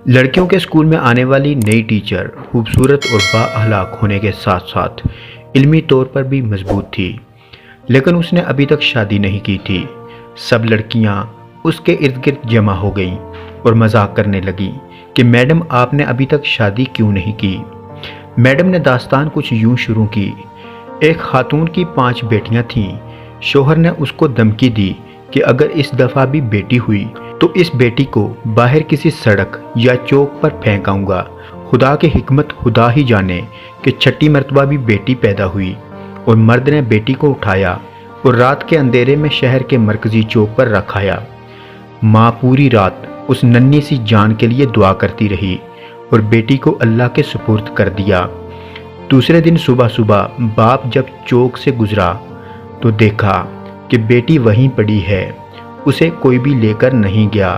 لڑکیوں کے اسکول میں آنے والی نئی ٹیچر خوبصورت اور با اخلاق ہونے کے ساتھ ساتھ علمی طور پر بھی مضبوط تھی، لیکن اس نے ابھی تک شادی نہیں کی تھی۔ سب لڑکیاں اس کے ارد گرد جمع ہو گئیں اور مذاق کرنے لگیں کہ میڈم آپ نے ابھی تک شادی کیوں نہیں کی؟ میڈم نے داستان کچھ یوں شروع کی۔ ایک خاتون کی 5 بیٹیاں تھیں۔ شوہر نے اس کو دھمکی دی کہ اگر اس دفعہ بھی بیٹی ہوئی تو اس بیٹی کو باہر کسی سڑک یا چوک پر پھینکاؤں گا۔ خدا کی حکمت خدا ہی جانے کہ 6 مرتبہ بھی بیٹی پیدا ہوئی اور مرد نے بیٹی کو اٹھایا اور رات کے اندھیرے میں شہر کے مرکزی چوک پر رکھایا۔ ماں پوری رات اس ننھی سی جان کے لیے دعا کرتی رہی اور بیٹی کو اللہ کے سپرد کر دیا۔ دوسرے دن صبح باپ جب چوک سے گزرا تو دیکھا کہ بیٹی وہیں پڑی ہے، اسے کوئی بھی لے کر نہیں گیا۔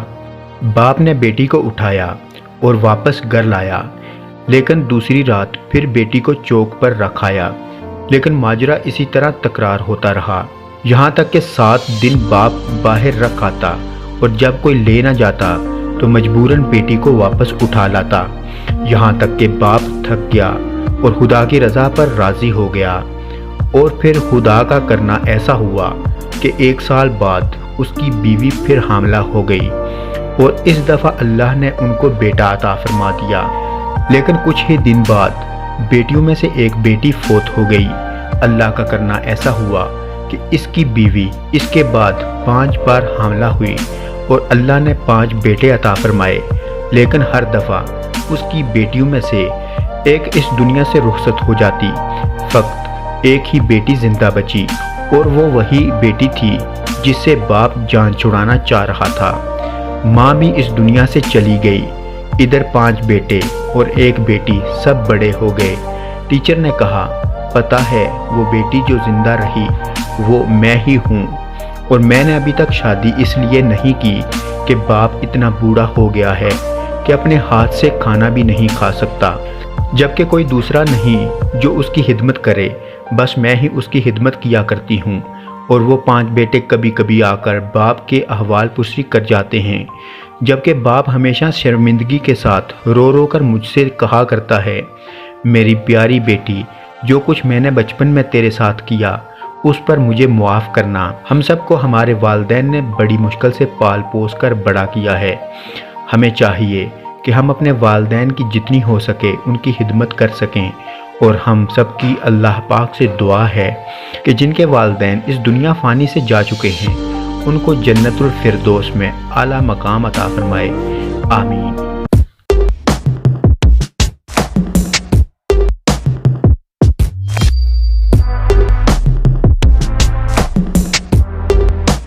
باپ نے بیٹی کو اٹھایا اور واپس گھر لایا، لیکن دوسری رات پھر بیٹی کو چوک پر رکھایا، لیکن ماجرا اسی طرح تکرار ہوتا رہا، یہاں تک کہ 7 دن باپ باہر رکھ آتا اور جب کوئی لے نہ جاتا تو مجبوراً بیٹی کو واپس اٹھا لاتا، یہاں تک کہ باپ تھک گیا اور خدا کی رضا پر راضی ہو گیا۔ اور پھر خدا کا کرنا ایسا ہوا کہ 1 سال بعد اس کی بیوی پھر حاملہ ہو گئی اور اس دفعہ اللہ نے ان کو بیٹا عطا فرما دیا، لیکن کچھ ہی دن بعد بیٹیوں میں سے ایک بیٹی فوت ہو گئی۔ اللہ کا کرنا ایسا ہوا کہ اس کی بیوی اس کے بعد 5 بار حاملہ ہوئی اور اللہ نے 5 بیٹے عطا فرمائے، لیکن ہر دفعہ اس کی بیٹیوں میں سے ایک اس دنیا سے رخصت ہو جاتی، فقط ایک ہی بیٹی زندہ بچی اور وہ وہی بیٹی تھی جس سے باپ جان چھڑانا چاہ رہا تھا۔ ماں بھی اس دنیا سے چلی گئی، ادھر 5 بیٹے اور ایک بیٹی، سب بڑے ہو گئے۔ ٹیچر نے کہا، پتہ ہے وہ بیٹی جو زندہ رہی وہ میں ہی ہوں، اور میں نے ابھی تک شادی اس لیے نہیں کی کہ باپ اتنا بوڑھا ہو گیا ہے کہ اپنے ہاتھ سے کھانا بھی نہیں کھا سکتا، جبکہ کوئی دوسرا نہیں جو اس کی خدمت کرے، بس میں ہی اس کی خدمت کیا کرتی ہوں۔ اور وہ 5 بیٹے کبھی کبھی آ کر باپ کے احوال پرسی کر جاتے ہیں، جبکہ باپ ہمیشہ شرمندگی کے ساتھ رو رو کر مجھ سے کہا کرتا ہے، میری پیاری بیٹی، جو کچھ میں نے بچپن میں تیرے ساتھ کیا اس پر مجھے معاف کرنا۔ ہم سب کو ہمارے والدین نے بڑی مشکل سے پال پوس کر بڑا کیا ہے، ہمیں چاہیے کہ ہم اپنے والدین کی جتنی ہو سکے ان کی خدمت کر سکیں، اور ہم سب کی اللہ پاک سے دعا ہے کہ جن کے والدین اس دنیا فانی سے جا چکے ہیں ان کو جنت الفردوس میں اعلیٰ مقام عطا فرمائے، آمین۔